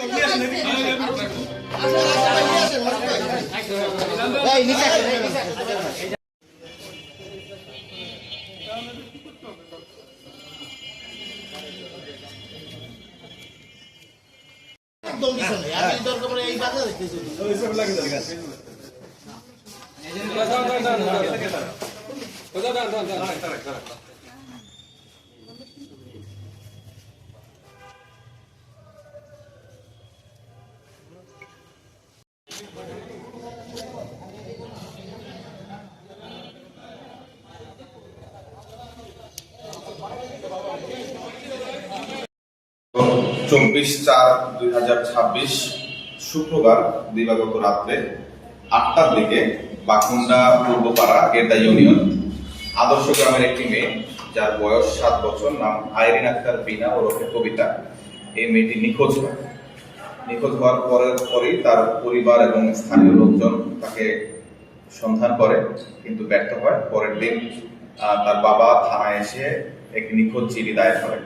24/4/2026 শুক্রবার দিবাগত রাত্রে 8টার দিকে বাকুন্ডা পূর্বপাড়া গেদ্দা ইউনিয়ন আদর্শ গ্রামের একটি মেয়ে যার বয়স 7 বছর, নাম আইরিন আক্তার বিনা ওরফে কবিতা। এই মেয়েটি নিখোঁজ হয়। নিখোঁজ হওয়ার পরেই তার পরিবার এবং স্থানীয় লোকজন তাকে সন্ধান করে, কিন্তু ব্যর্থ হয়। পরের দিন তার বাবা থানায় এসে একটি নিখোঁজ চিঠি দায়ের করে।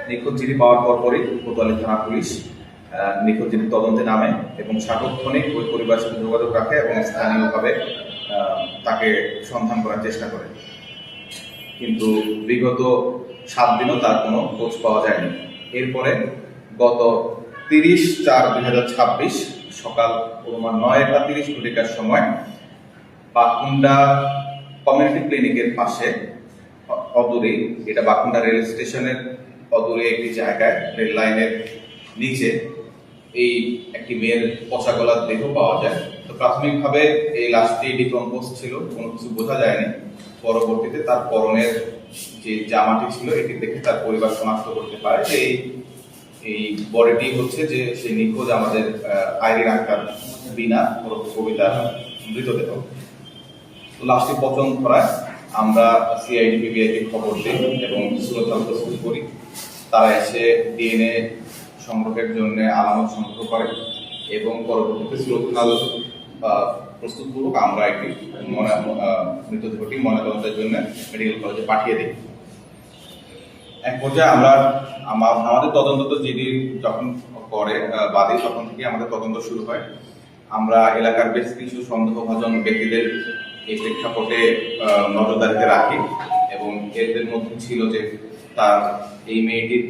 নিখোঁজ চিঠি পাওয়ার পরই কোতোয়ালি থানা পুলিশ নিখোঁজ চিঠি তদন্তে নামে এবং সার্বক্ষণিক ওই পরিবারের সাথে যোগাযোগ রাখে এবং স্থানীয়ভাবে তাকে সন্ধান করার চেষ্টা করে, কিন্তু বিগত 7 দিনও তার কোনো খোঁজ পাওয়া যায়নি। এরপরে গত 30/4/2026 সকাল 9:30 সময় বাকুন্ডা কমিউনিটি ক্লিনিকের পাশে অদূরে, এটা বাকুন্ডা রেল স্টেশনের অদূরে একটি জায়গায় রেল লাইনের নিচে এই একটি মেয়ের পচা গলার দেহ পাওয়া যায়। তো প্রাথমিকভাবে এই লাশটি ডিকম্পোজ ছিল, কোনো কিছু বোঝা যায়নি। পরবর্তীতে তার পরনের যে জামাটি ছিল এটি দেখে তার পরিবার শনাক্ত করতে পারে যে এই বডিটি হচ্ছে যে সে নিখোঁজ আমাদের আইরিন আক্তার বিনা ওরফে কবিতার মৃতদেহ। তো লাশটি পচন ধরায় আমরা সিআইডি পিবিআইকে খবর দিই এবং সুরতহাল প্রস্তুত করি। তারা এসে ডিএনএ সংগ্রহের জন্য আলামত সংগ্রহ করে এবং পরবর্তীতে সুরতহাল প্রস্তুতপূর্বক আমরা একটি মৃতদেহটি ময়নাতদন্তের জন্য মেডিকেল কলেজে পাঠিয়ে দিই। এক পর্যায়ে আমরা আমাদের তদন্ত তো জিডি যখন করে বাদী তখন থেকে আমাদের তদন্ত শুরু হয়। আমরা এলাকার বেশ কিছু সন্দেহভাজন ব্যক্তিদের এই প্রেক্ষাপটে নজরদারিতে রাখি এবং এদের মধ্যে ছিল যে তার এই মেয়েটির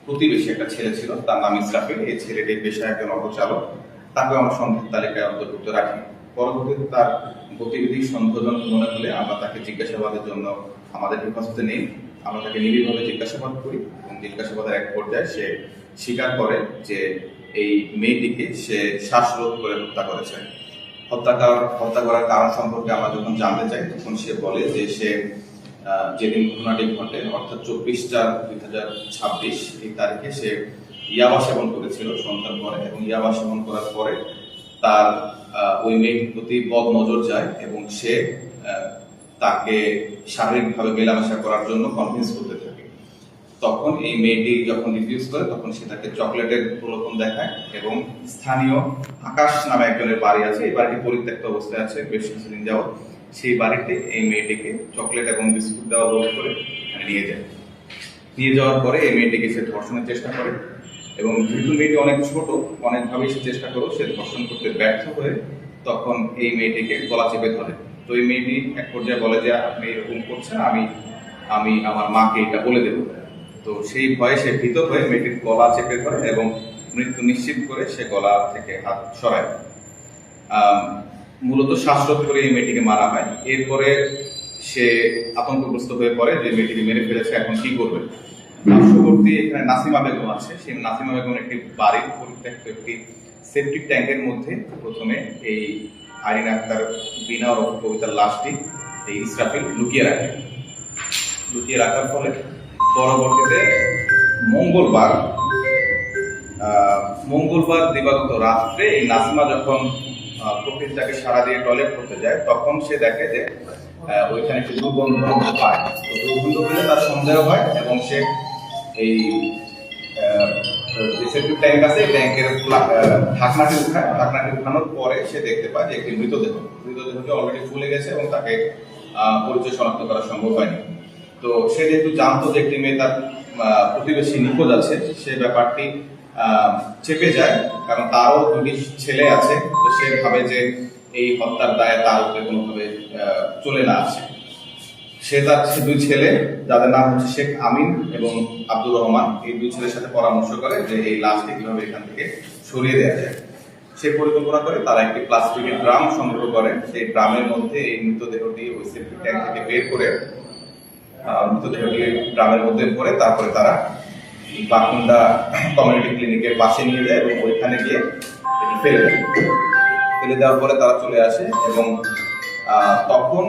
প্রতিবেশী একটা ছেলে ছিল, তার নাম ইসরাফিল। এই ছেলেটির পেশায় একজন অটো চালক, তাকে আমরা সন্দেহের তালিকায় অন্তর্ভুক্ত রাখি। পরবর্তীতে তার গতিবিধি সন্দেহজনক মনে হলে আমরা তাকে জিজ্ঞাসাবাদের জন্য আমাদের হেফাজতে নেই। আমরা তাকে নিবিড়ভাবে জিজ্ঞাসাবাদ করি এবং জিজ্ঞাসাবাদের এক পর্যায়ে সে স্বীকার করে যে এই মেয়েটিকে সে শ্বাসরোধ করে হত্যা করেছে। হত্যা করার কারণ সম্পর্কে আমরা যখন জানতে চাই তখন সে বলে যে সে যেদিন ঘটনাটি ঘটে অর্থাৎ 24/4/2026 এই তারিখে সে ইয়াবা সেবন করেছিল সন্ধ্যার পরে, এবং ইয়াবা সেবন করার পরে তার ওই মেয়েটির প্রতি বদ নজর যায় এবং সে তাকে শারীরিকভাবে মেলামেশা করার জন্য কনভিন্স করতে থাকে। তখন এই মেয়েটি যখন রিফিউজ করে তখন সে তাকে চকলেটের প্রলোভন দেখায় এবং স্থানীয় আকাশ নামে একজনের বাড়ি আছে, এই বাড়িটি পরিত্যক্ত অবস্থায় আছে বেশ কিছুদিন যাবত। সেই বাড়িতে এই মেয়েটিকে চকলেট এবং বিস্কুট দেওয়া লোভ করে নিয়ে যায়। নিয়ে যাওয়ার পরে এই মেয়েটিকে সে ধর্ষণের চেষ্টা করে এবং যেহেতু মেয়েটি অনেক ছোট, অনেকভাবেই সে চেষ্টা করো, সে ধর্ষণ করতে ব্যর্থ হয়ে তখন এই মেয়েটিকে গলা চেপে ধরে। তো এই মেয়েটি এক পর্যায়ে বলে যে আপনি এরকম করছেন, আমি আমার মাকে এটা বলে দেবো। তো সেই ভয়ে সে ভীত হয়ে মেয়েটির গলা চেপে ধরে এবং মৃত্যু নিশ্চিত করে সে গলা থেকে হাত সরায়। মূলত শ্বাসরোধ করে এই মেয়েটিকে মারা হয়। এরপরে সে আতঙ্কগ্রস্ত হয়ে পড়ে যে মেয়েটিকে মেরে ফেলেছে, এখন কি করবে। পার্শ্ববর্তী এখানে নাসিমা বেগম আছে, সেই নাসিমা বেগম একটি বাড়ির পরিত্যক্ত একটি সেপটিক ট্যাঙ্কের মধ্যে প্রথমে এই আইরিন আক্তার বিনা ওরফে কবিতার লাশটি এই ইসরাফিল লুকিয়ে রাখার ফলে পরবর্তীতে মঙ্গলবার দিবাগত রাত্রে এই নাসিমা যখন প্রকৃতিটাকে সারা দিয়ে টয়লেট করতে যায় তখন সে দেখে যে ওইখানে একটি দুর্গন্ধ পায়। তো দুর্গন্ধ পেলে তার সন্দেহ হয় এবং সে এই যে সেপটিক ট্যাঙ্ক আছে এই ট্যাঙ্কের ঢাকনাটি উঠানোর পরে সে দেখতে পায় যে একটি মৃতদেহটি অলরেডি ফুলে গেছে এবং তাকে পরিচয় শনাক্ত করা সম্ভব হয়নি। তো সে যেহেতু জানতো যে একটি মেয়ে তার প্রতিবেশী নিখোঁজ আছে, সে ব্যাপারটি চেপে যায়, কারণ তারও দুটি ছেলে আছে। তো সে ভাবে যে এই হত্যার দায়ে তার উপরে কোনোভাবে চলে না আসে। সে তার দুই ছেলে, যাদের নাম হচ্ছে শেখ আমিন এবং আব্দুর রহমান, এই দুই ছেলের সাথে পরামর্শ করে যে এই লাশটি কিভাবে এখান থেকে সরিয়ে দেওয়া যায়। সে পরিকল্পনা করে তারা একটি প্লাস্টিকের ড্রাম সংগ্রহ করে। সেই ড্রামের মধ্যে এই মৃতদেহটি ওই সেপ্টিক ট্যাঙ্ক থেকে বের করে মৃতদেহটি ড্রামের মধ্যে ভরে তারপরে তারা বাকুন্ডা কমিউনিটি ক্লিনিকের পাশে নিয়ে যায় এবং ওইখানে গিয়ে এটি ফেলে দেয়। ফেলে দেওয়ার পরে তারা চলে আসে এবং তখন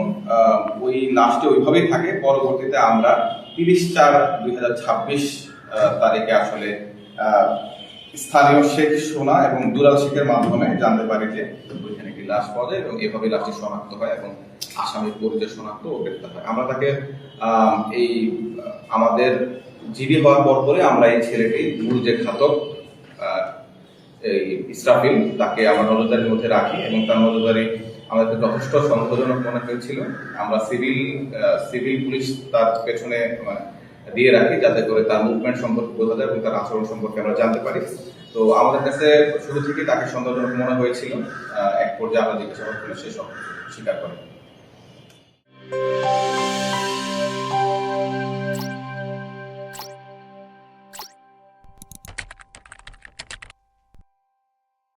ওই লাশটি ওইভাবেই থাকে। পরবর্তীতে আমরা 30/4/2026 তারিখে আসলে স্থানীয় শেখ সোনা এবং দুলাল শেখের মাধ্যমে জানতে পারি যে ওইখানে একটি লাশ পাওয়া যায় এবং এভাবে লাশটি শনাক্ত হয় এবং আসামির পরিচয় শনাক্ত ও গ্রেপ্তার হয়। আমরা তাকে এই আমাদের জিডি হওয়ার পরে আমরা এই ছেলেটি মূল যে ঘাতক এই ইসরাফিল, তাকে আমরা নজরদারির মধ্যে রাখি এবং তার নজরদারি আমাদের যথেষ্ট সন্দেহজনক মনে হয়েছিল। আমরা সিভিল পুলিশ তার পেছনে দিয়ে রাখি, যাতে করে তার মুভমেন্ট সম্পর্কে বোঝা যায় এবং তার আচরণ সম্পর্কে আমরা জানতে পারি। তো আমাদের কাছে শুরু থেকে তাকে সন্দেহজনক মনে হয়েছিল। এক পর্যায়ে আমরা জিজ্ঞাসাবাদ করে সে সব স্বীকার করে।